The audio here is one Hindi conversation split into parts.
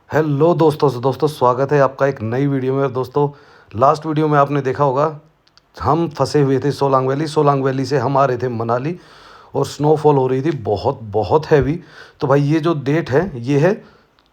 हेलो दोस्तों स्वागत है आपका एक नई वीडियो में। और दोस्तों, लास्ट वीडियो में आपने देखा होगा हम फंसे हुए थे सोलांग वैली से हम आ रहे थे मनाली और स्नोफॉल हो रही थी बहुत बहुत हैवी। तो भाई ये जो डेट है ये है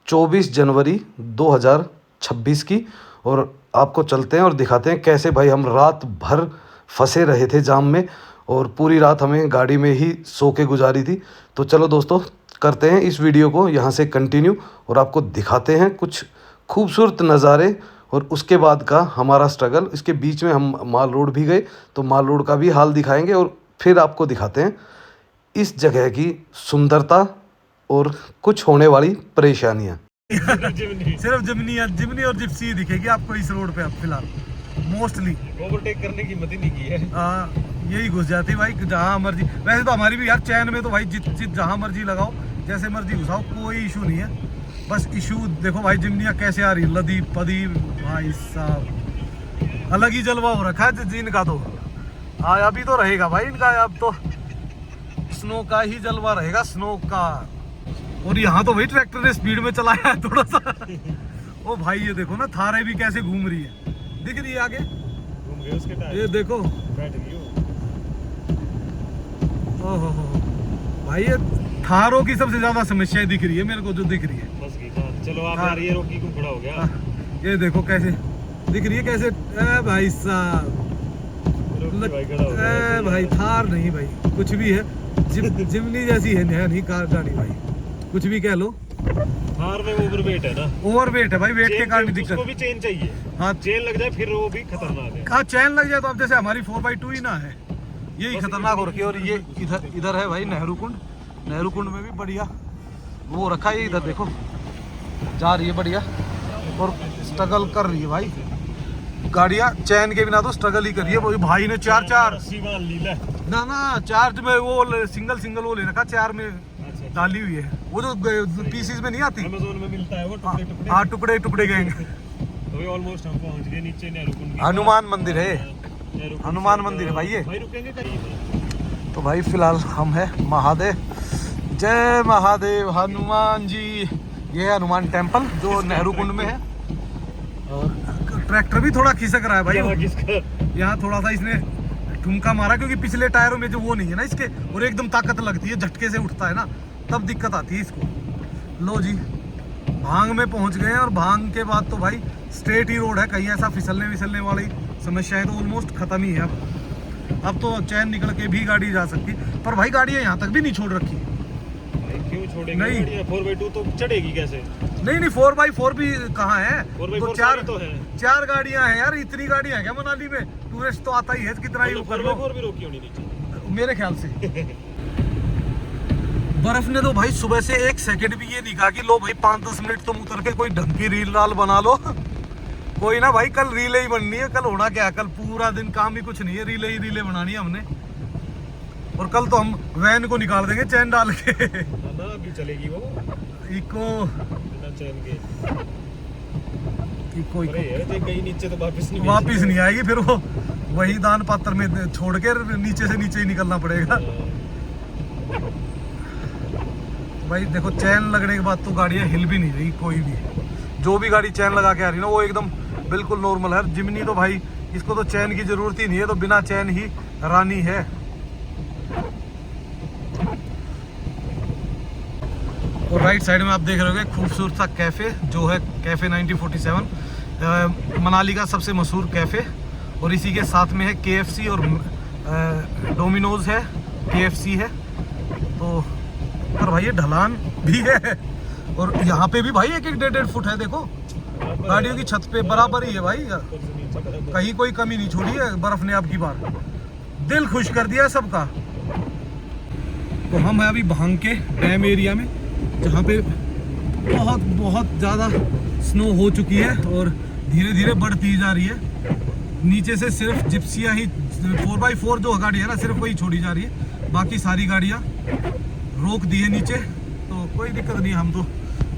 24 जनवरी 2026 की। और आपको चलते हैं और दिखाते हैं कैसे भाई हम रात भर फंसे रहे थे जाम में और पूरी रात हमें गाड़ी में ही सो के गुजारी थी। तो चलो दोस्तों, करते हैं इस वीडियो को यहाँ से कंटिन्यू और आपको दिखाते हैं कुछ खूबसूरत नज़ारे और उसके बाद का हमारा स्ट्रगल। इसके बीच में हम माल रोड भी गए तो माल रोड का भी हाल दिखाएंगे और फिर आपको दिखाते हैं इस जगह की सुंदरता और कुछ होने वाली परेशानियाँ। सिर्फ जिमनी और जिप्सी दिखेगी आपको इस रोड पे अब फिलहाल। मोस्टली ओवरटेक करने की हिम्मत ही नहीं की है। यही घुस जाती भाई जहाँ मर्जी। वैसे तो हमारी भी यार चैन में तो भाई जित जहाँ मर्जी लगाओ, जैसे मर्जी घुसाओ, कोई इशू नहीं है। बस इशू देखो भाई जिमनिया कैसे आ रही है, लदी पदी भाई साहब, अलग ही जलवा हो रखा है जिन का। तो अभी तो रहेगा भाई इनका, अब तो स्नो का ही जलवा रहेगा, स्नो का। और यहाँ तो भाई ट्रैक्टर ने स्पीड में चलाया है थोड़ा सा। ओ भाई ये देखो ना, थारे भी कैसे घूम रही है, दिख रही है आगे घूम गए उसके टायर, ये देखो। बैठ गई वो। ओहो भाई ये थारों की सबसे ज्यादा समस्या दिख रही है मेरे को, जो दिख रही है। बस गई था। चलो आप हाँ। आ रही है, रोकी को खड़ा हो गया। ये देखो कैसे दिख रही है, कैसे भाई साहब, रोकी भाई खड़ा हो गया। भाई थार नहीं भाई, कुछ भी है, जिमनी जैसी है नहीं कार गाड़ी भाई, कुछ भी कह लो। थार में ओवरवेट है ना, ओवरवेट है भाई, वेट के कारण दिक्कत। उसको भी चेन चाहिए। हाँ चेन लग जाए फिर वो भी खतरनाक है। हाँ, चैन लग जाए तो अब जैसे हमारी 4x2 ही ना है, यही खतरनाक हो रखी है। और ये इधर है भाई नेहरू कुंड में भी बढ़िया वो रखा है। इधर देखो जा रही है बढ़िया और स्ट्रगल कर रही है भाई गाड़ियाँ, चैन के बिना तो स्ट्रगल ही कर रही है। वो भाई ने चार ना चार्ज में वो सिंगल वो ले रखा, चार में डाली हुई है। वो जो पीसीज में नहीं आती, अमेज़न में मिलता है वो टुकड़े। हाँ टुकड़े गए। तो ऑलमोस्ट हम पहुंच गए नीचे नेहरू कुंड। हनुमान मंदिर है, हनुमान मंदिर है भाई ये। भाई रुकेंगे कहीं। तो भाई फिलहाल हम है महादेव, जय महादेव हनुमान जी। ये है हनुमान टेम्पल जो नेहरू कुंड में है। और ट्रैक्टर भी थोड़ा खिसक रहा है भाई, यहाँ थोड़ा सा इसने ठुमका मारा क्योंकि पिछले टायरों में जो वो नहीं है ना इसके, और एकदम ताकत लगती है, झटके से उठता है ना, तब दिक्कत आती है इसको। लो जी भांग में पहुंच गए हैं और भांग के बाद तो भाई स्ट्रेट ही रोड है, कहीं ऐसा फिसलने वाली समस्या है तो ऑलमोस्ट खत्म ही है। अब तो चैन निकल के भी गाड़ी जा सकती, पर भाई गाड़ियाँ यहाँ तक भी नहीं छोड़ रखी। क्यों छोड़ेंगे? नहीं 4x2 तो चढ़ेगी कैसे? नहीं 4x4 भी कहाँ है, 4x4 तो तो है। चार गाड़ियाँ हैं यार, इतनी गाड़ियाँ हैं क्या मनाली में? टूरिस्ट तो आता ही है कितना ही ऊपर लो, 4x4 भी रोकी होनी नीचे मेरे ख्याल से। बर्फ ने तो भाई सुबह से एक सेकंड भी ये नहीं कहा कि लो भाई 5-10 मिनट तुम उतर के कोई ढंग की रील राल बना लो। कोई ना भाई, कल रीले ही बननी है। कल होना क्या है, कल पूरा दिन काम ही कुछ नहीं है, रीले बनानी है हमने। और कल तो हम वैन को निकाल देंगे चैन डाल के। ना अभी चलेगी वो इको बिना चैन के। इको अरे यार ये कहीं नीचे तो वापस नहीं आएगी, फिर वो वही दान पात्र में छोड़ के नीचे से नीचे ही निकलना पड़ेगा भाई। देखो चैन लगने के बाद तो गाड़ियाँ हिल भी नहीं रही, कोई भी जो भी गाड़ी चैन लगा के आ रही ना वो एकदम बिल्कुल नॉर्मल है। जिमनी तो भाई इसको तो चैन की जरूरत ही नहीं है, तो बिना चैन ही रानी है। और राइट साइड में आप देख रहे होंगे खूबसूरत सा कैफे जो है कैफे 1947, मनाली का सबसे मशहूर कैफे। और इसी के साथ में है KFC और डोमिनोज है, KFC है। तो पर भाई ये ढलान भी है और यहाँ पे भी भाई 1-1 फुट है। देखो गाड़ियों की छत पे बराबर ही है भाई, कहीं कोई कमी नहीं छोड़ी है बर्फ ने। अब की बार दिल खुश कर दिया सबका। तो हम है अभी भांग के डैम एरिया में, जहाँ पे बहुत ज़्यादा स्नो हो चुकी है और धीरे धीरे बढ़ती जा रही है। नीचे से सिर्फ जिप्सियाँ ही 4x4 जो गाड़ी है ना, सिर्फ वही छोड़ी जा रही है, बाकी सारी गाड़ियाँ रोक दी है नीचे। तो कोई दिक्कत नहीं, हम तो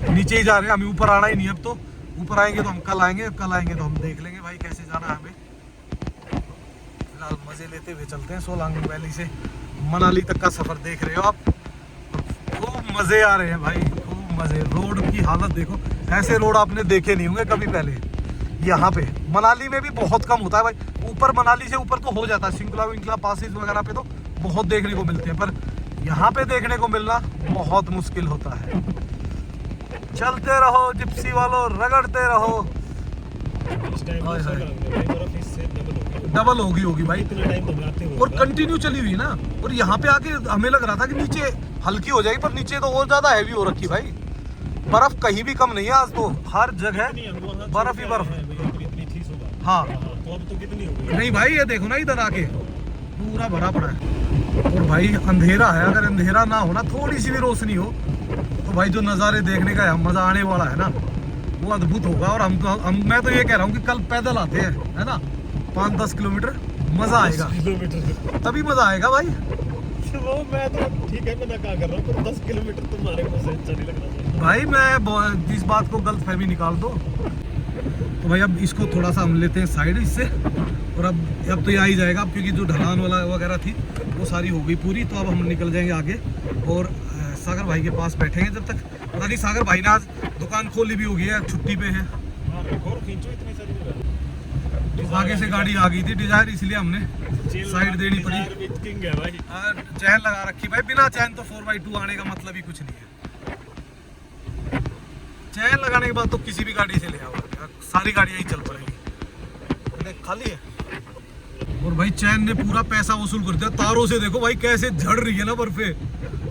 नीचे ही जा रहे हैं, हमें ऊपर आना ही नहीं। अब तो ऊपर आएंगे तो हम कल आएंगे तो हम देख लेंगे भाई कैसे जाना है हमें। फिलहाल मज़े लेते हुए चलते हैं। सोलांग वैली से मनाली तक का सफ़र देख रहे हो आप, खूब मज़े आ रहे हैं भाई, खूब मज़े। रोड की हालत देखो, ऐसे रोड आपने देखे नहीं होंगे कभी पहले। यहाँ पे मनाली में भी बहुत कम होता है भाई, ऊपर मनाली से ऊपर तो हो जाता है, शिंकला विंकला पासिस वगैरह पे तो बहुत देखने को मिलते हैं, पर यहाँ पे देखने को मिलना बहुत मुश्किल होता है। चलते रहो जिप्सी वालों, रगड़ते रहो। इस टाइम हाय, हाय। बर्फ इससे डबल होगी भाई, इतना टाइम घबराते हुए और कंटिन्यू चली हुई ना। और यहाँ पे आके हमें लग रहा था कि नीचे हल्की हो जाएगी, पर नीचे तो और ज्यादा हैवी हो रखी भाई। बर्फ कहीं भी कम नहीं है आज, तो हर जगह बर्फ ही बर्फ। हाँ तो अब तो कितनी हो गई? नहीं भाई, ये देखो ना इधर आके पूरा भरा पड़ा है। और भाई अंधेरा है, अगर अंधेरा ना हो ना, थोड़ी सी भी रोशनी हो, तो भाई जो नज़ारे देखने का मजा आने वाला है ना, वो अद्भुत होगा। और मैं तो ये कह रहा हूँ कि कल पैदल आते हैं, है ना, 5-10 किलोमीटर, मजा आएगा, किलोमीटर तभी मजा आएगा भाई। वो मैं तो ठीक है, मैं ना क्या कर रहा हूँ, पर 10 किलोमीटर तुम्हारे को से अच्छा नहीं लग रहा। भाई मैं इस बात को गलत फहमी निकाल दो। तो भाई अब इसको थोड़ा सा हम लेते हैं साइड इससे, और अब तो ये आ ही जाएगा, अब क्योंकि जो ढलान वाला वगैरह थी वो सारी हो गई पूरी। तो अब हम निकल जाएंगे आगे और सागर भाई के पास बैठेंगे जब तक। पता नहीं सागर भाई ने आज दुकान खोली भी होगी है, छुट्टी पे है। और खींचो इतनी सारी आगे से गाड़ी आ गई थी डिजायर, इसलिए हमने साइड देनी पड़ी। किंग है भाई। चैन लगा रखी भाई, बिना चैन तो 4x2 आने का मतलब ही कुछ नहीं है। चैन लगाने के बाद तो किसी भी गाड़ी से ले आओ, सारी गाड़ियां ही चल पड़ेगी। खाली है। और भाई चैन ने पूरा पैसा वसूल कर दिया, तारों से देखो भाई कैसे झड़ रही है ना बर्फे।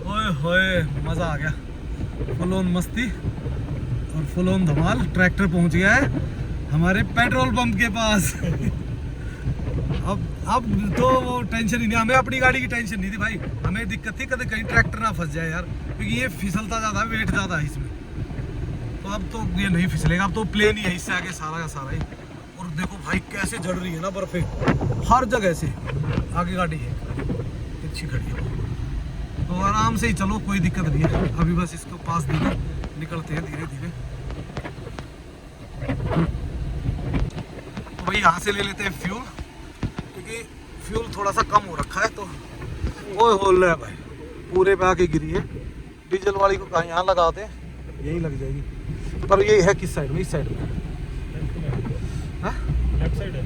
ओए होए, मजा आ गया, फुल ऑन मस्ती और फुल ऑन धमाल। ट्रैक्टर पहुंच गया है हमारे पेट्रोल पंप के पास। अब तो वो टेंशन ही नहीं, हमें अपनी गाड़ी की टेंशन नहीं थी भाई, हमें दिक्कत थी कभी कहीं ट्रैक्टर ना फंस जाए यार, क्योंकि ये फिसलता ज़्यादा है, वेट ज़्यादा है इसमें। तो अब तो ये नहीं फिसलेगा, अब तो प्लेन ही है, इससे आगे सारा का सारा ही। और देखो भाई कैसे झड़ रही है ना बर्फे, हर जगह से। आगे गाड़ी है अच्छी खड़ी है, तो आराम से ही चलो, कोई दिक्कत नहीं है। अभी बस इसको पास देकर निकलते हैं धीरे धीरे। तो भाई यहाँ से ले लेते हैं फ्यूल, क्योंकि फ्यूल थोड़ा सा कम हो रखा है। तो वो होल है भाई, पूरे पे आके गिरी है। डीजल वाली को कहाँ यहाँ लगाते हैं, यही लग जाएगी। पर ये है किस साइड में, इस साइड में लेफ्ट साइड है।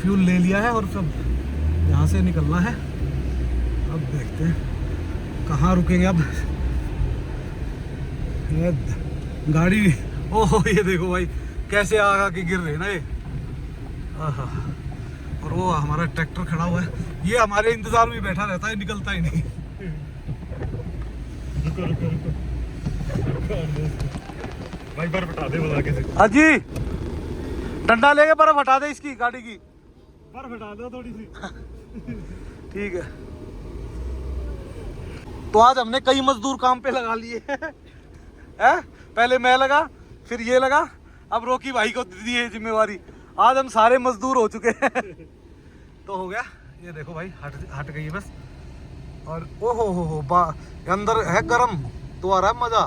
फ्यूल ले लिया है और सब यहाँ से निकलना है। अब देखते हैं कहाँ रुकेंगे अब। ये गाड़ी, ओहो ये देखो भाई कैसे आगा के गिर रहे हैं ना ये। आहा, और वो हमारा ट्रैक्टर खड़ा हुआ है, ये हमारे इंतजार में बैठा रहता है, निकलता ही नहीं। रुको भाई, बर्फ हटा दे बता के। अजी डंडा लेके बर्फ हटा दे इसकी गाड़ी की, बर्फ हटा दो थोड़ी सी। ठीक है। तो आज हमने कई मजदूर काम पे लगा लिए हैं। पहले मैं लगा, फिर ये लगा, अब रोकी भाई को दी है जिम्मेवारी। आज हम सारे मजदूर हो चुके हैं। तो हो गया, ये देखो भाई हट गई है बस। और ओहो हो अंदर है गरम, तो आ रहा है मजा।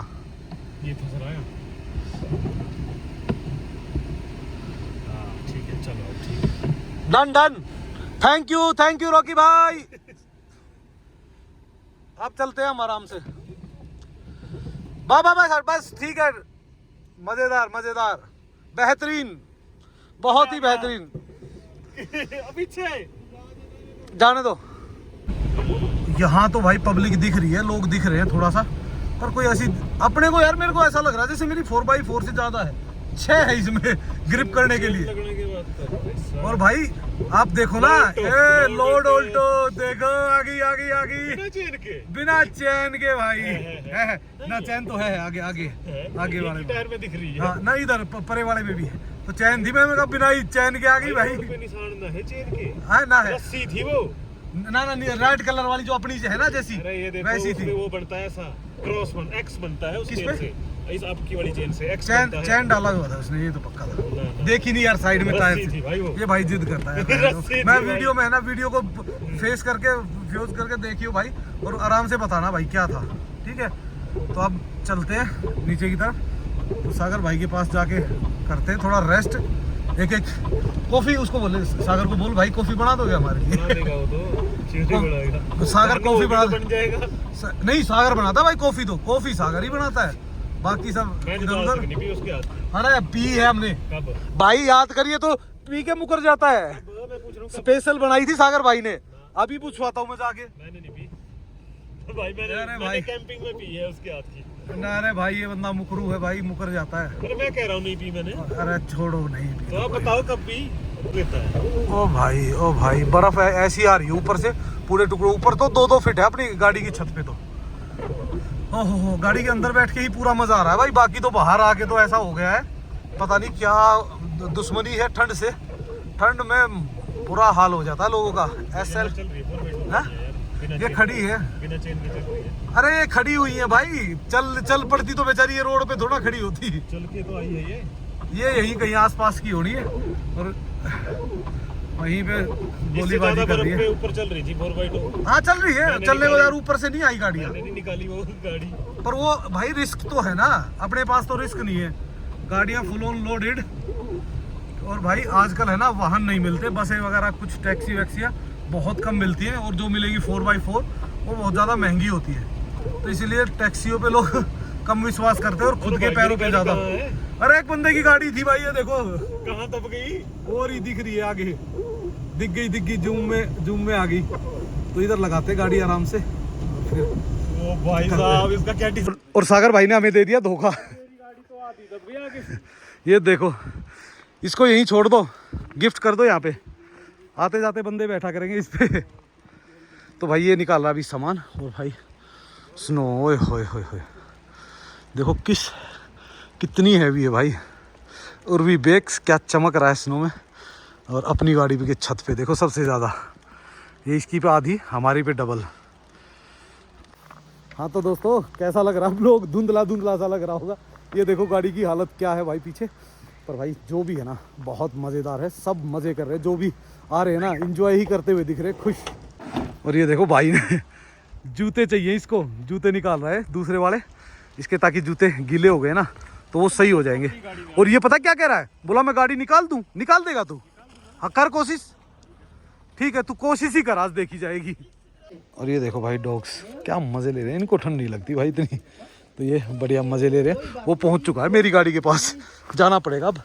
ये फंस रहा है। ठीक है, चलो ठीक है। डन। थैंक यू रॉकी भाई। अब चलते हैं हम आराम से। बस ठीक है, मजेदार बेहतरीन, बहुत ही बेहतरीन। पीछे जाने दो। यहाँ तो भाई पब्लिक दिख रही है, लोग दिख रहे हैं थोड़ा सा, पर कोई ऐसी अपने को यार, मेरे को ऐसा लग रहा है जैसे मेरी 4x4 से ज्यादा है, 6 है इसमें ग्रिप करने के लिए। लगने के बाद और भाई आप देखो ना, ए लोड ऑल्टो देखो, आगे बिना चैन के भाई है ना, चैन तो है आगे वाले टायर में दिख रही है। हाँ ना, इधर परे वाले में भी है, तो चैन थी, मैं बिना ही चैन के आ गई भाई। निशान ना है चेन के, है ना, है रस्सी थी वो ना, रेड कलर वाली जो अपनी है ना जैसी, अरे ये देखो, वैसी थी। वो बनता है ऐसा क्रॉस एक्स बनता है उस किस चेन पे? से, इस आपकी वाली चेन से एक्स बनता है। चैन डाला हुआ था उसने, ये तो पक्का था। ना। देखी नहीं यार साइड में रस्सी टायर थी भाई वो। ये भाई जिद करता है रस्सी थी मैं भाई। वीडियो में है ना, वीडियो को फेस करके फ्यूज करके देखियो भाई, और आराम से बताना भाई क्या था, ठीक है। तो अब चलते हैं नीचे की तरफ, तो सागर भाई के पास जाके करते हैं थोड़ा रेस्ट। एक कॉफी उसको बोले, सागर को बोल भाई कॉफी बना दोगे हमारे लिए। बना देगा वो तो, चीनी बनाएगा। सागर कॉफी बना बन जाएगा। नहीं, सागर बनाता है भाई कॉफी, तो कॉफी सागर ही बनाता है, बाकी सब मैंने इधर तो आज उधर। तक नहीं पी उसके हाथ। अरे पी है हमने कब? भाई, याद करिए तो पी के मुकर जाता है। मैं पूछ रहा हूँ कब? स्पेशल बनाई थी सागर भाई ने, अभी पूछवाता हूँ मैं जाके। मैंने नहीं पी भाई, अरे मैंने भाई। कैंपिंग में पी है उसके हाथ की। ना अरे भाई, ये बंदा मुकरू है भाई, मुकर जाता है। अरे मैं कह रहा हूँ नहीं पी मैंने। अरे छोड़ो, नहीं पी। तो आप बताओ कब पी लेता है। ओ भाई बर्फ ऐसी आ रही है ऊपर से, पूरे टुकड़े ऊपर तो 2-2 फीट है अपनी गाड़ी की छत पे तो। ओहो, गाड़ी के अंदर बैठ के ही पूरा मजा आ रहा है भाई, बाकी तो बाहर आके तो ऐसा हो गया है, पता नहीं क्या दुश्मनी है ठंड से। ठंड में बुरा हाल हो जाता है लोगों का। SL चल रही है 4x4 हाँ? यार, बिना ये चेन- खड़ी है। बिना चेन के चल रही है। अरे ये खड़ी हुई है भाई, चल पड़ती तो बेचारी ये रोड पे थोड़ा खड़ी होती। चल के तो आई है ये। ये यहीं कहीं आसपास की होनी है, और वहीं पे इससे गोलीबारी ज्यादा कर बर्फ रही पे है। ऊपर चल रही थी 4x2। हाँ चल रही है, मैंने चलने को निकाली। यार ऊपर से नहीं आई गाड़ियाँ, मैंने नहीं निकाली वो गाड़ी। पर वो भाई रिस्क तो है ना, अपने पास तो रिस्क नहीं है, गाड़ियाँ फुल ऑन लोडेड। और भाई आजकल है ना, वाहन नहीं मिलते, बसें वगैरह कुछ टैक्सी वैक्सियाँ बहुत कम मिलती हैं, और जो मिलेगी 4x4 वो बहुत ज़्यादा महंगी होती है, तो इसीलिए टैक्सियों पे लोग कम विश्वास करते हैं और खुद और के भाई, पैरों पे मेरी ज़्यादा। गाड़ी कहाँ है? अरे एक बंदे की गाड़ी थी भाई, ये देखो कहाँ दब गई? और ही दिख रही है आगे, दिख गई जूम में आ गई, तो इधर लगाते गाड़ी आराम से फिर। ओ भाई साहब, इसका क्या डिस- और सागर भाई ने हमें दे दिया धोखा। मेरी गाड़ी तो आधी दब गई आगे। ये देखो, इसको यहीं छोड़ दो, गिफ्ट कर दो, यहाँ पे आते जाते बंदे बैठा करेंगे इस पे। तो भाई ये निकाल रहा अभी सामान, और भाई स्नो, ओए होए होए होए, देखो कितनी हैवी है भाई, और भी बेक्स क्या चमक रहा है स्नो में। और अपनी गाड़ी पे की छत पे देखो सबसे ज़्यादा, ये इसकी पे आधी, हमारी पे डबल। हाँ तो दोस्तों, कैसा लग रहा है, आप लोग धुंधला सा लग रहा होगा। ये देखो गाड़ी की हालत क्या है भाई पीछे, पर भाई जो भी है ना बहुत मज़ेदार है, सब मज़े कर रहे हैं, जो भी आ रहे हैं ना इंजॉय ही करते हुए दिख रहे हैं, खुश। और ये देखो भाई ने जूते चाहिए इसको, जूते निकाल रहा है दूसरे वाले इसके, ताकि जूते गीले हो गए ना तो वो सही हो जाएंगे। और ये पता क्या कह रहा है, बोला मैं गाड़ी निकाल दूँ, निकाल देगा तू? हाँ कर कोशिश, ठीक है तू कोशिश ही कर, आज देखी जाएगी। और ये देखो भाई डॉग्स क्या मज़े ले रहे हैं, इनको ठंड नहीं लगती भाई इतनी, तो ये बढ़िया मज़े ले रहे हैं। वो पहुंच चुका है मेरी गाड़ी के पास, जाना पड़ेगा अब।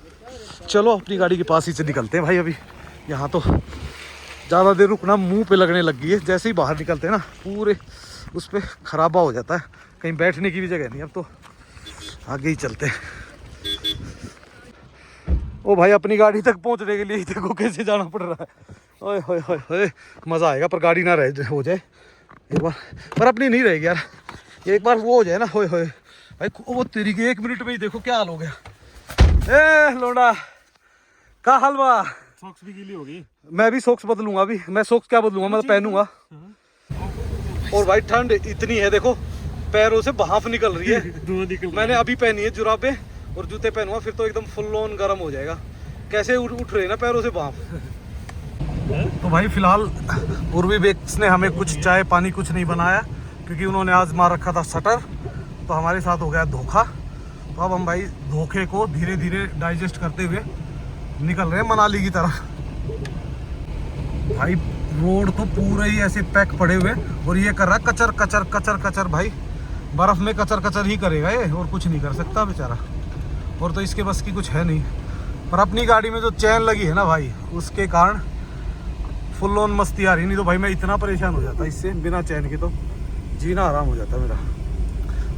चलो अपनी गाड़ी के पास ही से निकलते हैं भाई, अभी यहाँ तो ज़्यादा देर रुकना मुंह पे लगने लग गई है, जैसे ही बाहर निकलते हैं ना पूरे उस पर खराबा हो जाता है, कहीं बैठने की भी जगह नहीं, अब तो आगे ही चलते हैं। ओ भाई अपनी गाड़ी तक पहुँचने के लिए ही देखो कैसे जाना पड़ रहा है, ओए होए होए होए, मज़ा आएगा, पर गाड़ी ना रह हो जाए एक बार, पर अपनी नहीं रहेगी यार, एक बार वो हो जाए ना, होए होए भाई, वो तेरी के 1 मिनट में ही देखो क्या हाल हो गया। ए लोंडा का हलवा, सॉक्स भी गीली हो गई। मैं भी सॉक्स बदलूंगा, अभी मैं सॉक्स क्या बदलूंगा, मैं तो पहनूंगा। और भाई ठंड इतनी है देखो, पैरों से भाप निकल रही है। धुआं निकल रहा मैंने अभी पहनी है जुराबें और जूते पहनूंगा, फिर तो एकदम फुल ऑन गर्म हो जाएगा, कैसे उठ रहे ना पैरों से भाप। तो भाई फिलहाल उर्वी बेक्स ने हमें कुछ चाय पानी कुछ नहीं बनाया, क्योंकि उन्होंने आज मार रखा था शटर, तो हमारे साथ हो गया धोखा। तो अब हम भाई धोखे को धीरे धीरे डाइजेस्ट करते हुए निकल रहे हैं मनाली की तरफ। भाई रोड तो पूरे ही ऐसे पैक पड़े हुए, और ये कर रहा है कचर कचर कचर कचर, भाई बर्फ़ में कचर कचर ही करेगा ये, और कुछ नहीं कर सकता बेचारा, और तो इसके बस की कुछ है नहीं। पर अपनी गाड़ी में जो चैन लगी है ना भाई, उसके कारण फुल ऑन मस्ती आ रही, नहीं तो भाई मैं इतना परेशान हो जाता इससे, बिना चैन के तो जीना आराम हो जाता मेरा।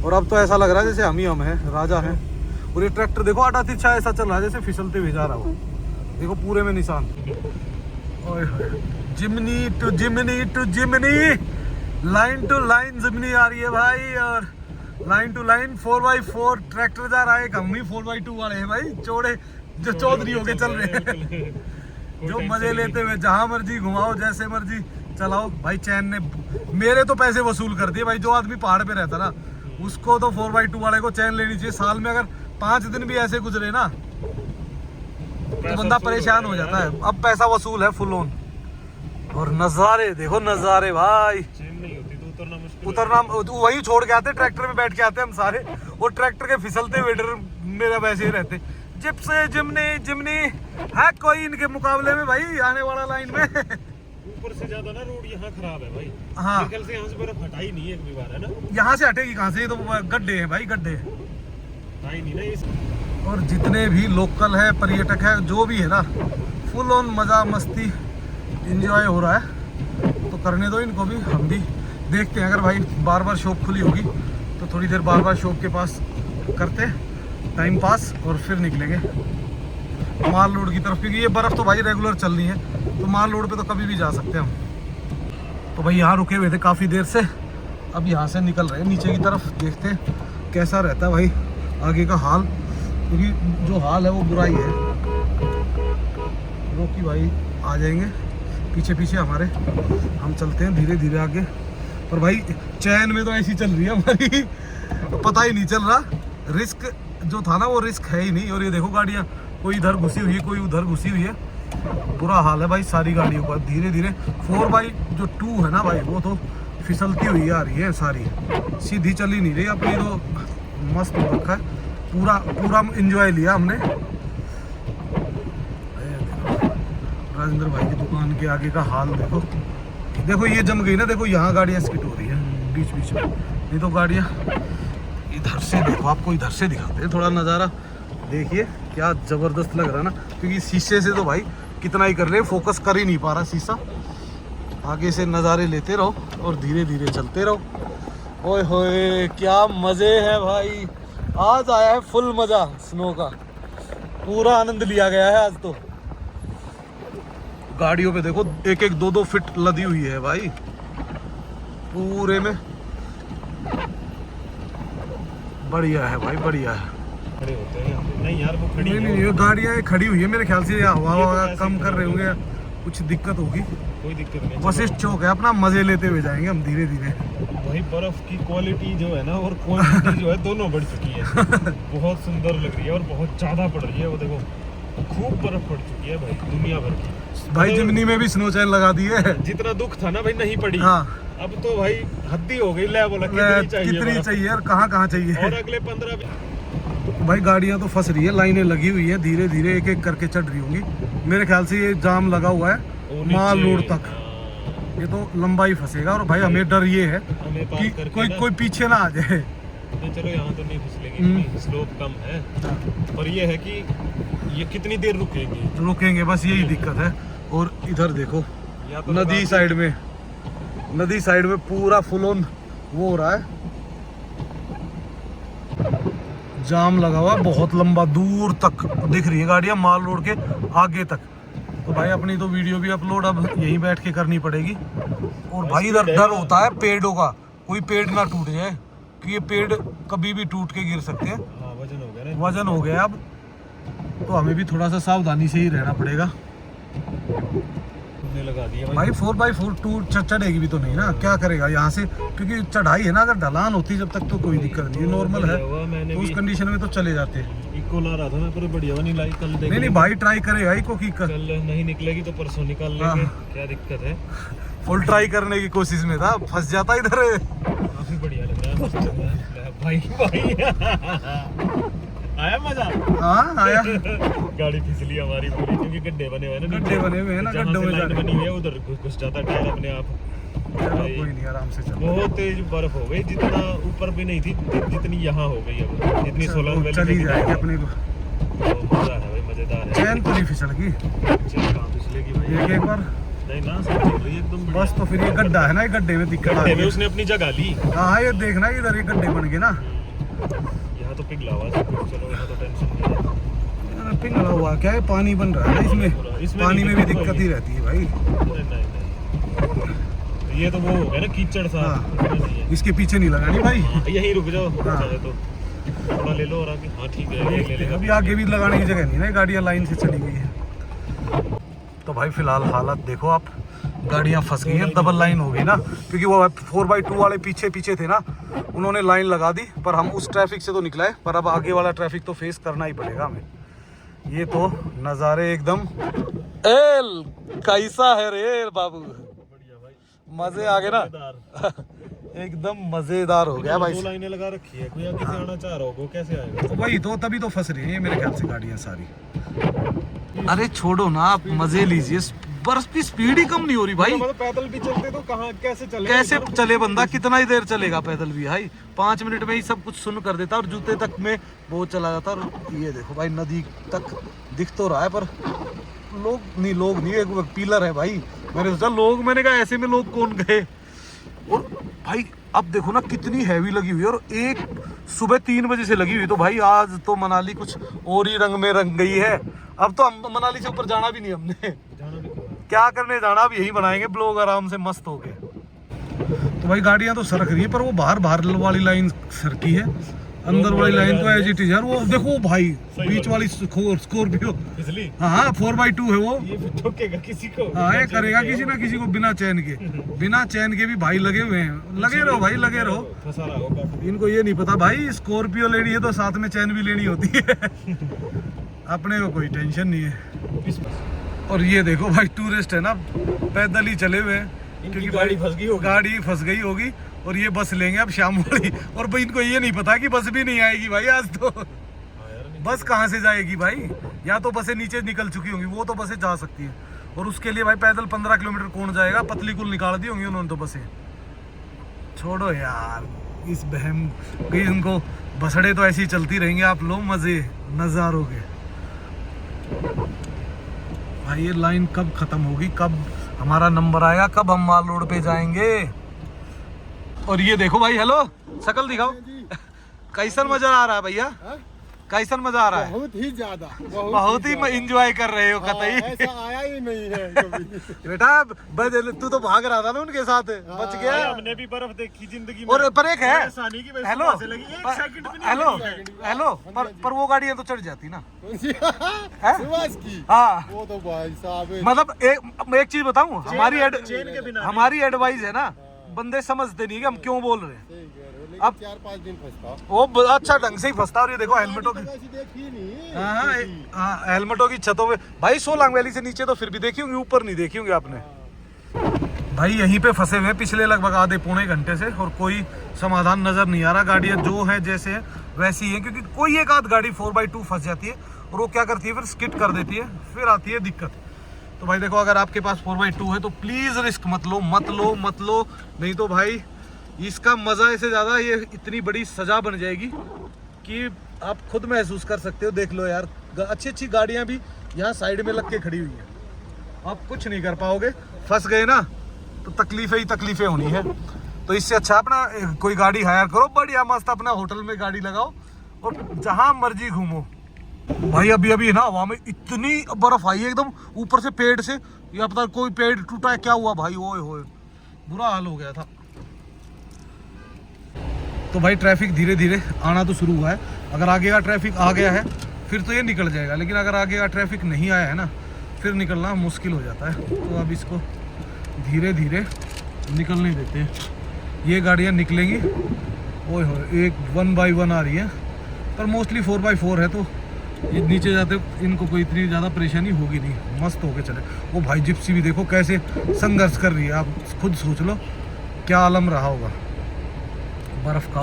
और अब तो ऐसा लग रहा है जैसे हम हैं, राजा हैं। और ये ट्रैक्टर देखो आटा तिरछा ऐसा चल रहा है जैसे फिसलते हुए जा रहा हो, देखो पूरे में निशान। ओए होए, Jimny to Jimny to Jimny, line to line Jimny आ रही है भाई, और line to line 4x4 tractor जा रहा है, हम ही 4x2 वाले हैं भाई, चौड़े जो चौधरी होके चल रहे हैं, जो मजे लेते हुए जहां मर्जी घुमाओ, जैसे मर्जी चलाओ। भाई चैन ने मेरे तो पैसे वसूल कर दिए भाई, जो आदमी पहाड़ पे रहता ना उसको तो 4x2 वाले को चैन लेनी चाहिए। साल में अगर 5 दिन भी ऐसे गुजरे ना तो बंदा परेशान हो जाता है। अब पैसा वसूल है फुल ऑन। और नज़ारे देखो, नज़ारे भाई, चेन नहीं होती तो उतरना मुश्किल। उतरना वही छोड़ के आते, ट्रैक्टर में बैठ के आते हम सारे, और ट्रैक्टर के फिसलते हुए डर मेरा वैसे ही रहते। जिप से जिमनी जिमनी है कोई इनके मुकाबले में भाई आने वाला लाइन में। ऊपर से ज्यादा ना रोड यहाँ खराब है भाई। हाँ निकल से यहाँ से बर्फ हटाई नहीं है एक भी बार, है ना। यहाँ से हटेगी कहाँ से, ये तो गड्ढे हैं भाई, गड्ढे। आई नहीं ना इस और जितने भी लोकल है, पर्यटक है, जो भी है ना, फुल ऑन मज़ा मस्ती एंजॉय हो रहा है। तो करने दो इनको भी, हम भी देखते हैं। अगर भाई बार बार शॉप खुली होगी तो थोड़ी देर बार बार शॉप के पास करते टाइम पास और फिर निकलेंगे माल रोड की तरफ, क्योंकि ये बर्फ़ तो भाई रेगुलर चल रही है, तो माल रोड पे तो कभी भी जा सकते हैं हम। तो भाई यहाँ रुके हुए थे काफ़ी देर से, अब यहाँ से निकल रहे हैं नीचे की तरफ, देखते हैं कैसा रहता है भाई आगे का हाल, क्योंकि जो हाल है वो बुरा ही है। रोकी भाई आ जाएंगे पीछे पीछे हमारे, हम चलते हैं धीरे धीरे आगे। पर भाई चैन में तो ऐसी चल रही है हमारी, पता ही नहीं चल रहा, रिस्क जो था ना वो रिस्क है ही नहीं। और ये देखो गाड़ियाँ, कोई इधर घुसी हुई है, कोई उधर घुसी हुई है, बुरा हाल है भाई सारी गाड़ियों का। धीरे धीरे 4x जो 2 है ना भाई, वो तो फिसलती हुई आ रही है सारी, सीधी चली नहीं रही अपनी, तो मस्त हो रखा है पूरा पूरा एंजॉय लिया हमने। राजेंद्र भाई की दुकान के आगे का हाल देखो, देखो ये जम गई ना, देखो यहाँ गाड़ियाँ स्किट हो रही है बीच बीच में, नहीं तो गाड़ियाँ इधर से देखो, आपको इधर से दिखाते हैं थोड़ा नज़ारा, देखिए क्या ज़बरदस्त लग रहा है ना, क्योंकि शीशे से तो भाई कितना ही कर ले, फोकस कर ही नहीं पा रहा शीशा। आगे से नज़ारे लेते रहो और धीरे धीरे चलते रहो। ओए होए क्या मज़े हैं भाई, आज आया है फुल मज़ा, स्नो का पूरा आनंद लिया गया है आज तो। गाड़ियों पे देखो 1-1, 2-2 फीट लदी हुई है भाई पूरे में, बढ़िया है भाई बढ़िया है। खड़े होते हैं यहाँ पे। नहीं यार वो खड़ी नहीं ये गाड़ियाँ खड़ी हुई है मेरे ख्याल से, हवा कम कर रहे होंगे, कुछ दिक्कत होगी, कोई दिक्कत नहीं। वशिष्ठ चौक है अपना, मजे लेते हुए जाएंगे हम धीरे धीरे। वही बर्फ की क्वालिटी जो है ना और क्वांटिटी जो है दोनों बढ़ चुकी है, बहुत सुंदर लग रही है और बहुत ज़्यादा पड़ रही है। वो देखो खूब बर्फ पड़ चुकी है भाई दुनिया भर की। भाई जिमनी में भी स्नो चैन लगा दी है। जितना दुख था ना भाई नहीं पड़ी, हाँ अब तो भाई हद्दी हो गई, ले बोला कितनी चाहिए और कहाँ कहाँ चाहिए। और अगले 15 भाई गाड़ियाँ तो फंस रही है, लाइनें लगी हुई है, धीरे धीरे एक एक करके चढ़ रही होंगी। मेरे ख्याल से ये जाम लगा हुआ है माल रोड तक, ये तो लंबा ही फंसेगा। और भाई हमें डर ये है कि कोई पीछे ना आ जाए। चलो यहाँ तो नहीं फिसलेगी, स्लोप कम है, और ये है कि ये कितनी देर रुकेंगे बस यही दिक्कत है। और इधर देखो या तो नदी साइड में पूरा फुल ऑन वो हो रहा है, जाम लगा हुआ बहुत लंबा, दूर तक दिख रही है गाड़ियाँ माल रोड के आगे तक। तो भाई अपनी तो वीडियो भी अपलोड अब यहीं बैठ के करनी पड़ेगी। और भाई इधर डर होता है पेड़ों का, कोई पेड़ ना टूट जाए, कि ये पेड़ कभी भी टूट के गिर सकते हैं। वजन हो गया ना, वजन हो गया अब, तो हमें भी थोड़ा सा सावधानी से ही रहना पड़ेगा। लगा दिया भाई 4x4 टूट चढ़ेगी भी तो नहीं ना, क्या करेगा यहाँ से, क्योंकि चढ़ाई है ना, अगर ढलान होती जब तक तो कोई दिक्कत नहीं, नॉर्मल है, तो उस कंडीशन में तो चले जाते हैं। इको ला रहा था मैं, पर बढ़िया नहीं लाई, कल देख नहीं भाई ट्राई करेगा इको की, कल नहीं निकलेगी तो परसों निकाल लेंगे, क्या दिक्कत है। फुल ट्राई करने की कोशिश में था, फंस जाता इधर। काफी बढ़िया लग रहा है, मस्त लग रहा है भाई आया मजा। हाँ आया। गाड़ी फिसली हमारी पूरी, क्योंकि गड्ढे बने हुए हैं ना, गड्ढे बने हुए हैं ना, गड्ढों में लाइन बनी हुई है, उधर घुस जाता टायर अपने आप। कोई नहीं, आराम से चलो। बहुत तेज बर्फ हो गई, जितना ऊपर भी नहीं थी जितनी यहाँ हो गई, अब जितनी सोलंग वैली चली जाएगी अपने को। मजा है भाई, मजेदार है। चैन तो नहीं फिसलगी, चैन कहाँ फिसलेगी भाई, एक बार नहीं ना, सब चल रही है एकदम बस। तो फिर ये गड्ढा है ना, ये गड्ढे में दिक्कत आ गड्ढे रही में है। उसने अपनी जगह ली। हाँ ये देखना इधर ये गड्ढे बन गए ना, यहाँ तो पिघला हुआ सब कुछ, चलो यहाँ तो टेंशन नहीं है। पिघला हुआ क्या है, पानी बन रहा है ना इसमें पानी में भी दिक्कत ही रहती है भाई। नहीं ये तो वो हो गया ना कीचड़ सा। हाँ। इसके पीछे नहीं लगानी भाई, यहीं रुक जाओ। हाँ। तो थोड़ा ले लो और आगे, हाँ ठीक है ले ले। अभी आगे भी लगाने की जगह नहीं ना, गाड़ियाँ लाइन से चली गई है। तो भाई फिलहाल हालत देखो आप, गाड़ियाँ फंस गई हैं, डबल लाइन हो गई ना, क्योंकि वो 4x2 वाले पीछे थे ना, उन्होंने लाइन लगा दी। पर हम उस ट्रैफिक से तो निकला है, पर अब आगे वाला ट्रैफिक तो फेस करना ही पड़ेगा हमें। ये तो नज़ारे एकदम एल कैसा है रे बाबू, मजे आ गए ना। एकदम मजेदार हो गया भाई। 2 लाइनें लगा रखी है, कोई आगे से आना चाह रहा हो कैसे आएगा। वही तो, तभी तो फंस रही है मेरे ख्याल से गाड़ियाँ सारी। अरे छोड़ो ना, आप मजे लीजिए, बर्फ की स्पीड ही कम नहीं हो रही भाई। मतलब पैदल भी चलते तो कहाँ कैसे चले, कैसे चले बंदा, कितना ही देर चलेगा पैदल भी भाई। 5 मिनट में ही सब कुछ सुन कर देता और जूते तक में वो चला जाता। और ये देखो भाई नदी तक दिख तो रहा है पर लोग नहीं एक पिलर है भाई। मैंने सोचा लोग, मैंने कहा ऐसे में लोग कौन गए। और भाई अब देखो ना कितनी हैवी लगी हुई है, और एक सुबह 3 बजे से लगी हुई। तो भाई आज तो मनाली कुछ और ही रंग में रंग गई है। अब तो हम मनाली से ऊपर जाना भी नहीं हमने, क्या करने जाना, अब यही बनाएंगे ब्लॉग आराम से मस्त हो गए। तो भाई गाड़ियां तो सरक रही है पर वो बाहर वाली लाइन सरकी है, अंदर वाली लाइन तो एज इट इज यार। वो देखो भाई बीच वाली स्कॉर्पियो, हाँ 4x2 है वो, ये भी ठोकेगा किसी को। हाँ ये करेगा किसी ना किसी को बिना चैन के भी भाई लगे हुए हैं। लगे रहो भाई, लगे रहो। फंसा रहा होगा। इनको ये नहीं पता भाई स्कॉर्पियो लेनी है तो साथ में चैन भी लेनी होती है। अपने को कोई टेंशन नहीं है। और ये देखो भाई टूरिस्ट है ना, पैदल ही चले हुए हैं क्योंकि गाड़ी फंस गई होगी और ये बस लेंगे अब शाम वाली। और भाई इनको ये नहीं पता कि बस भी नहीं आएगी भाई आज तो। बस कहाँ से जाएगी भाई, या तो बसें नीचे निकल चुकी होंगी, वो तो बसें जा सकती हैं। और उसके लिए भाई पैदल 15 किलोमीटर कौन जाएगा, पतली कुल निकाल दी होंगी उन्होंने तो बसें। छोड़ो यार इस बहम की, इनको बसड़े तो ऐसी चलती रहेंगे, आप लो मजे नजारों के। भाई ये लाइन कब खत्म होगी, कब हमारा नंबर आएगा, कब हम माल रोड पे जाएंगे। और ये देखो भाई, हेलो शकल दिखाओ, कैसन मजा आ रहा है भैया, कैसन मजा आ रहा है? बहुत ही ज्यादा, बहुत ही एंजॉय कर रहे हो कतई। ऐसा आया ही नहीं है कभी। बेटा तू तो भाग रहा था ना उनके साथ, बच गया। हमने भी बर्फ देखी जिंदगी में। और पर एक है, ऐसा नहीं कि वैसे हेलो वहां से लगी, एक सेकंड भी नहीं हेलो लगी। हेलो, पर वो गाड़ियां तो चढ़ जाती ना। सुभाष की, हाँ वो तो भाई साहब मतलब एक चीज बताऊं, चेन के बिना हमारी एडवाइस है ना, बंदे समझते नहीं कि हम क्यों बोल रहे हैं। अब 4-5 दिन फंसता वो अच्छा ढंग से ही फंसता। और ये देखो हेलमेटों की, देखी नहीं। हाँ हेलमेटों की छतों पे भाई सोलांग वैली से नीचे तो फिर भी देखी होंगी, ऊपर नहीं देखी होंगी आपने। भाई यहीं पे फंसे हुए पिछले लगभग आधे पौने घंटे से, और कोई समाधान नजर नहीं आ रहा। गाड़ियां जो है जैसे है वैसी ही है, क्योंकि कोई एक आध गाड़ी 4x2 फंस जाती है और वो क्या करती है फिर स्किड कर देती है, फिर आती है दिक्कत। तो भाई देखो अगर आपके पास 4x2 है तो प्लीज रिस्क मत लो, नहीं तो भाई इसका मजा ऐसे ज्यादा ये इतनी बड़ी सजा बन जाएगी कि आप खुद महसूस कर सकते हो। देख लो यार अच्छी गाड़ियां भी यहाँ साइड में लग के खड़ी हुई है, आप कुछ नहीं कर पाओगे। फंस गए ना तो तकलीफें होनी है। तो इससे अच्छा अपना कोई गाड़ी हायर करो बढ़िया मस्त, अपना होटल में गाड़ी लगाओ और जहां मर्जी घूमो। भाई अभी ना हवा में इतनी बर्फ आई है एकदम ऊपर से पेड़ से, या पता कोई पेड़ टूटा है क्या हुआ भाई, ओए होए बुरा हाल हो गया था। तो भाई ट्रैफिक धीरे धीरे आना तो शुरू हुआ है। अगर आगे का ट्रैफिक आ गया है फिर तो ये निकल जाएगा, लेकिन अगर आगे का ट्रैफिक नहीं आया है ना फिर निकलना मुश्किल हो जाता है। तो अब इसको धीरे धीरे निकलने देते हैं। ये गाड़ियाँ निकलेंगी, ओए होए एक 1 by 1 आ रही है, पर मोस्टली 4x4 है तो ये नीचे जाते इनको कोई इतनी ज़्यादा परेशानी होगी नहीं, मस्त होके चले। वो भाई जिप्सी भी देखो कैसे संघर्ष कर रही है, आप खुद सोच लो क्या आलम रहा होगा बर्फ का।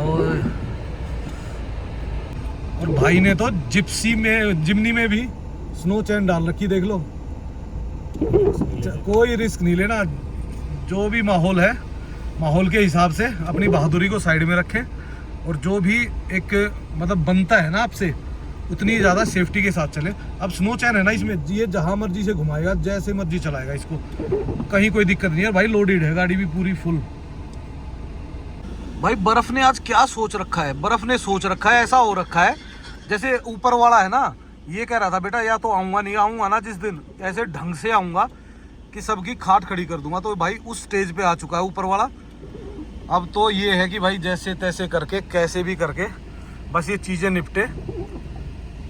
और भाई ने तो जिमनी में भी स्नो चैन डाल रखी, देख लो। कोई रिस्क नहीं लेना, जो भी माहौल है माहौल के हिसाब से अपनी बहादुरी को साइड में रखें, और जो भी एक मतलब बनता है ना आपसे उतनी ज़्यादा सेफ्टी के साथ चले। अब स्नो चैन है ना इसमें, ये जहाँ मर्जी से घुमाएगा जैसे मर्जी चलाएगा इसको, कहीं कोई दिक्कत नहीं है। भाई लोडेड है गाड़ी भी पूरी फुल। भाई बर्फ ने आज क्या सोच रखा है, बर्फ ने सोच रखा है ऐसा हो रखा है जैसे ऊपर वाला है ना, ये कह रहा था बेटा या तो आऊँगा ना जिस दिन ऐसे ढंग से आऊँगा कि सबकी खाट खड़ी कर दूंगा। तो भाई उस स्टेज पे आ चुका है ऊपर वाला। अब तो ये है कि भाई जैसे तैसे करके कैसे भी करके बस ये चीज़ें निपटे,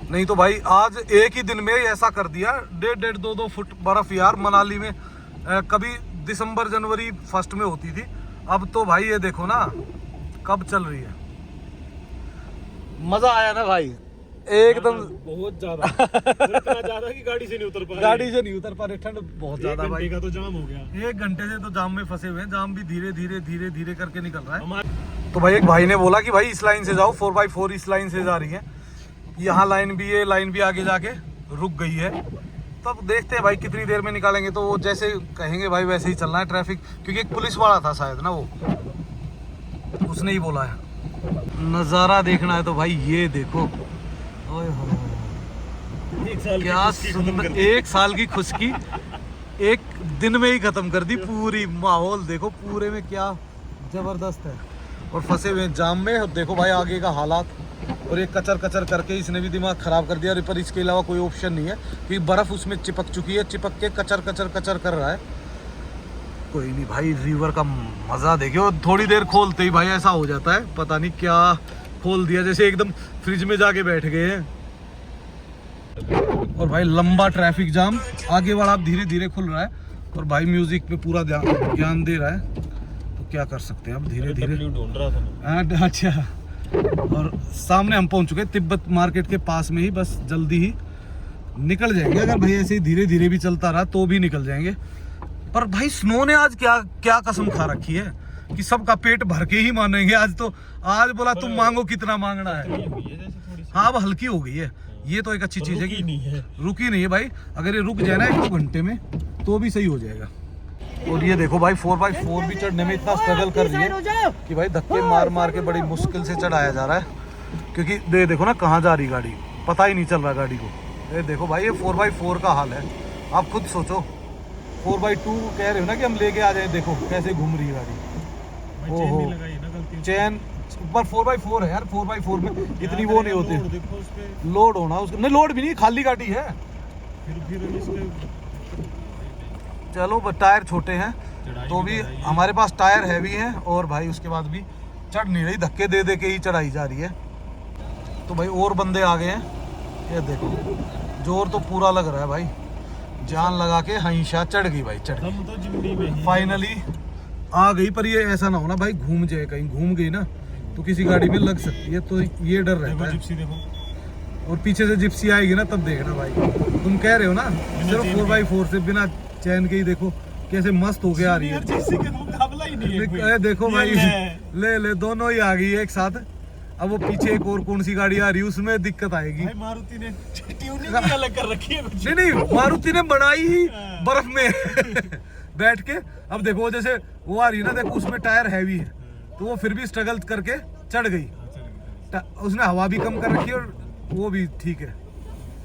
नहीं तो भाई आज एक ही दिन में ऐसा कर दिया 1.5 2 फुट बर्फ यार मनाली में। कभी दिसंबर जनवरी 1 में होती थी, अब तो भाई ये देखो ना कब चल रही है। मजा आया ना भाई एकदम, बहुत ज्यादा इतना ज्यादा कि गाड़ी से नहीं उतर पा रहे, ठंड बहुत ज्यादा भाई का तो जाम हो गया। 1 घंटे से तो जाम में फंसे हुए हैं, जाम भी धीरे करके निकल रहा है। तो भाई एक भाई ने बोला कि भाई इस लाइन से जाओ, 4x4 इस लाइन से जा रही है। यहाँ लाइन भी आगे जाके रुक गई है, तब देखते हैं भाई कितनी देर में निकालेंगे। तो वो जैसे कहेंगे भाई वैसे ही चलना है ट्रैफिक, क्योंकि एक पुलिस वाला था शायद ना, वो उसने ही बोला है। नज़ारा देखना है तो भाई ये देखो, ओए होए, एक साल क्या सुंदर, 1 साल की खुशकी एक दिन में ही खत्म कर दी पूरी। माहौल देखो पूरे में क्या जबरदस्त है। और फंसे हुए जाम में, और देखो भाई आगे का हालात, और ये कचर कचर करके इसने भी दिमाग खराब कर दिया। पर इसके अलावा कोई ऑप्शन नहीं है, क्योंकि बर्फ उसमें चिपक चुकी है, चिपक के कचर कचर कचर कर रहा है। कोई नहीं भाई, रिवर का मज़ा देखियो। थोड़ी देर खोलते ही भाई ऐसा हो जाता है, पता नहीं क्या खोल दिया, जैसे एकदम फ्रिज में जाके बैठ गए हैं। और भाई लंबा ट्रैफिक जाम, आगे वाला अब धीरे धीरे खुल रहा है, और भाई म्यूजिक पे पूरा ध्यान दे रहा है। तो क्या कर सकते हैं अब, धीरे धीरे ढूंढ रहा था मैं। अच्छा। और सामने हम पहुंच चुके हैं तिब्बत मार्केट के पास में ही, बस जल्दी ही निकल जाएंगे। अगर भाई ऐसे ही धीरे धीरे भी चलता रहा तो भी निकल जाएंगे। पर भाई स्नो ने आज क्या क्या कसम खा रखी है कि सबका पेट भर के ही मानेंगे आज। तो आज बोला तुम मांगो कितना मांगना है। ये हुई है जैसे थोड़ी सी, हाँ अब हल्की हो गई है, ये तो एक अच्छी चीज़ है कि नहीं है। रुकी नहीं है भाई। अगर ये रुक जाए ना 1-2 घंटे में तो भी सही हो जाएगा। और ये देखो भाई 4x4 भी चढ़ने में इतना स्ट्रगल कर रही है कि भाई धक्के मार मार के बड़ी मुश्किल से चढ़ाया जा रहा है, क्योंकि देखो ना कहाँ जा रही गाड़ी, पता ही नहीं चल रहा गाड़ी को। ये देखो भाई, ये 4x4 का हाल है। आप खुद सोचो, 4x2 कह रहे हो ना कि हम लेके आ जाए, देखो कैसे घूम रही है गाड़ी। चेन नहीं लगाई ना गलती से। चैन पर 4x4 है यार, 4x4 में इतनी वो नहीं होती, देखो उस पे लोड होना उसका नहीं, लोड भी नहीं, खाली गाड़ी है। फिर इसके चलो टायर छोटे हैं चढ़ाई तो भी बढ़ाई है। हमारे पास टायर हैवी हैं, और भाई उसके बाद भी चढ़ नहीं रही, धक्के दे दे के ही चढ़ाई जा रही है। तो भाई और बंदे आ गए हैं, ये देखो जोर तो पूरा लग रहा है भाई, जान लगा के हंसा चढ़ गई भाई, चढ़ दम तो जिंदगी में ही फाइनली आ गई। पर ये ऐसा ना हो ना भाई घूम जाए, कहीं घूम गई ना तो किसी गाड़ी में लग सकती है, तो ये डर रहता देखो है। जिप्सी देखो, और पीछे से जिप्सी आएगी ना तब देखना भाई। तुम कह रहे हो ना सिर्फ 4x4 से बिना चैन के ही देखो कैसे मस्त होके आ रही है। जिप्सी के मुकाबला ही नहीं है कोई। देखो ये भाई, ले। ले दोनों ही आ गई है एक साथ। अब वो पीछे एक और कौन सी गाड़ी आ रही है, उसमें दिक्कत आएगी। भाई मारुति ने ट्यूनिंग ही अलग कर रखी है कुछ। नहीं मारुति ने बनाई ही बर्फ में बैठ के। अब देखो जैसे वो आ रही है ना, देखो उसमें टायर हैवी है, तो वो फिर भी स्ट्रगल करके चढ़ गई। उसने हवा भी कम कर रखी है और वो भी ठीक है।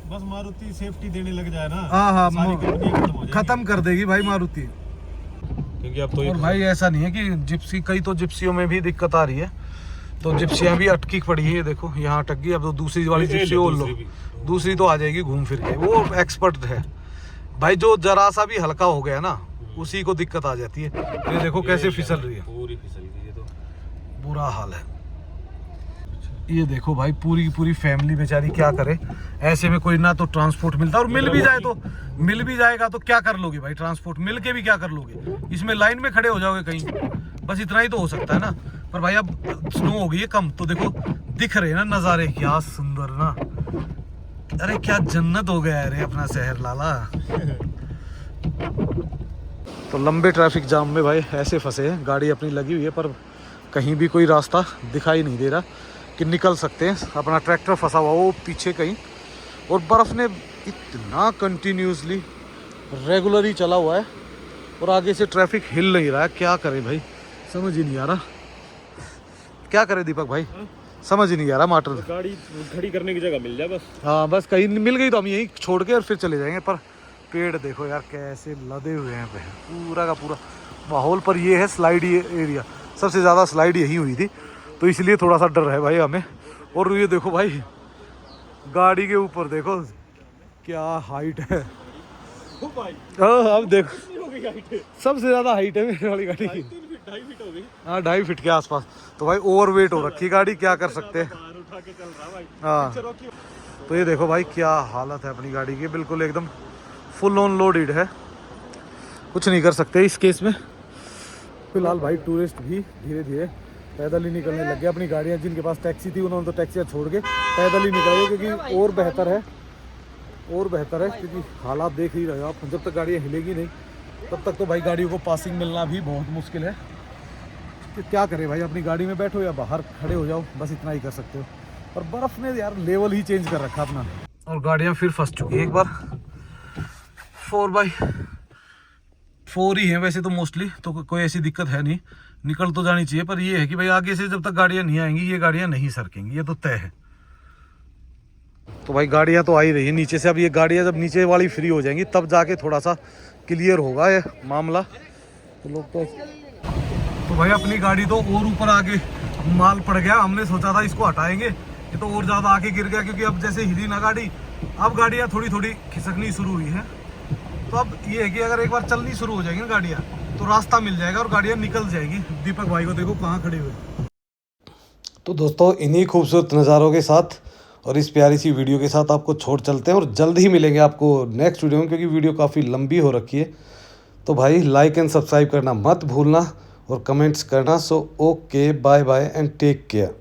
बस मारुति सेफ्टी देने लग जाए ना, हाँ सारी कंपनी खत्म हो जाएगी। खत्म कर देगी भाई मारुति। क्योंकि अब तो और भाई ऐसा नहीं है कि जिप्सी, कई तो जिप्सियों में भी दिक्कत आ रही है, तो जिप्सियाँ भी अटकी पड़ी है। देखो यहाँ अटक गई, अब तो दूसरी वाली जिप्सी और लो, दूसरी तो आ जाएगी घूम फिर के। वो एक्सपर्ट है भाई, जो जरा सा भी हल्का हो गया ना उसी को दिक्कत आ जाती है। ये देखो कैसे फिसल रही है, पूरी फिसल गई है, तो बुरा हाल है। ये देखो भाई पूरी की पूरी फैमिली बेचारी क्या करे, ऐसे में कोई ना तो ट्रांसपोर्ट मिलता, और मिल भी जाए तो मिल भी जाएगा तो क्या कर लोगे भाई, ट्रांसपोर्ट मिल के भी क्या कर लोगे, इसमें लाइन में खड़े हो जाओगे कहीं, बस इतना ही तो हो सकता है ना। पर भाई अब स्नो हो गई है कम, तो देखो दिख रहे हैं ना नज़ारे, क्या सुंदर ना। अरे क्या जन्नत हो गया है अपना शहर लाला। तो लंबे ट्रैफिक जाम में भाई ऐसे फंसे हैं, गाड़ी अपनी लगी हुई है पर कहीं भी कोई रास्ता दिखाई नहीं दे रहा कि निकल सकते हैं। अपना ट्रैक्टर फंसा हुआ वो पीछे कहीं, और बर्फ़ ने इतना कंटिन्यूसली रेगुलर ही चला हुआ है, और आगे से ट्रैफिक हिल नहीं रहा है। क्या करें भाई, समझ ही नहीं आ रहा, क्या करें दीपक भाई, समझ ही नहीं आ रहा मैटर। गाड़ी खड़ी करने की जगह मिल जाए बस। हाँ बस कहीं मिल गई तो हम यहीं छोड़ के और फिर चले जाएंगे। पर पेड़ देखो यार कैसे लदे हुए हैं पे, पूरा का पूरा माहौल। पर ये है स्लाइड एरिया, सबसे ज़्यादा स्लाइड यही हुई थी, तो इसलिए थोड़ा सा डर है भाई हमें। और ये देखो भाई गाड़ी के ऊपर देखो क्या हाइट है। हाँ अब देखो सबसे ज़्यादा हाइट है मेरे वाली गाड़ी की, 2.5 फीट हो गई। हाँ 2.5 फीट के आसपास। तो भाई ओवर वेट हो रखी गाड़ी, क्या कर सकते हैं। उठा के चल रहा भाई। हाँ तो ये देखो भाई क्या हालत है अपनी गाड़ी की, बिल्कुल एकदम फुल ऑन लोडेड है, कुछ नहीं कर सकते इस केस में। फिलहाल भाई टूरिस्ट भी धीरे धीरे पैदल ही निकलने लग गए। अपनी गाड़ियाँ, जिनके पास टैक्सी थी उन्होंने तो टैक्सियाँ छोड़ के पैदल ही निकल गए, क्योंकि और बेहतर है क्योंकि हालात देख ही रहे हो आप, जब तक गाड़ियाँ हिलेगी नहीं तब तक तो भाई गाड़ियों को पासिंग मिलना भी बहुत मुश्किल है। तो क्या करें भाई, अपनी गाड़ी में बैठो या बाहर खड़े हो जाओ, बस इतना ही कर सकते हो। और बर्फ़ ने यार लेवल ही चेंज कर रखा अपना, और गाड़ियाँ फिर फंस चुकी है एक बार, 4x4 ही है वैसे तो मोस्टली, तो कोई ऐसी दिक्कत है नहीं, निकल तो जानी चाहिए। पर ये है कि भाई आगे से जब तक गाड़ियाँ नहीं आएंगी ये गाड़ियाँ नहीं सरकेंगी, ये तो तय है। तो भाई गाड़ियाँ तो आ ही रही है नीचे से। अब ये गाड़ियाँ जब नीचे वाली फ्री हो जाएंगी तब जाके थोड़ा सा क्लियर होगा ये मामला। तो लोग तो भाई अपनी गाड़ी तो और ऊपर आगे माल पड़ गया। हमने सोचा था इसको हटाएंगे, ये तो और ज़्यादा आगे गिर गया, क्योंकि अब जैसे हिली ना गाड़ी, अब गाड़ियाँ थोड़ी थोड़ी खिसकनी शुरू हुई है। तो अब ये है कि अगर एक बार चलनी शुरू हो जाएगी ना गाड़ियाँ, तो रास्ता मिल जाएगा और गाड़ियाँ निकल जाएगी। दीपक भाई को देखो कहाँ खड़े हुए। तो दोस्तों इन्हीं खूबसूरत नज़ारों के साथ और इस प्यारी सी वीडियो के साथ आपको छोड़ चलते हैं, और जल्द ही मिलेंगे आपको नेक्स्ट वीडियो में, क्योंकि वीडियो काफ़ी लंबी हो रखी है। तो भाई लाइक एंड सब्सक्राइब करना मत भूलना और कमेंट्स करना। So okay, bye bye and take care.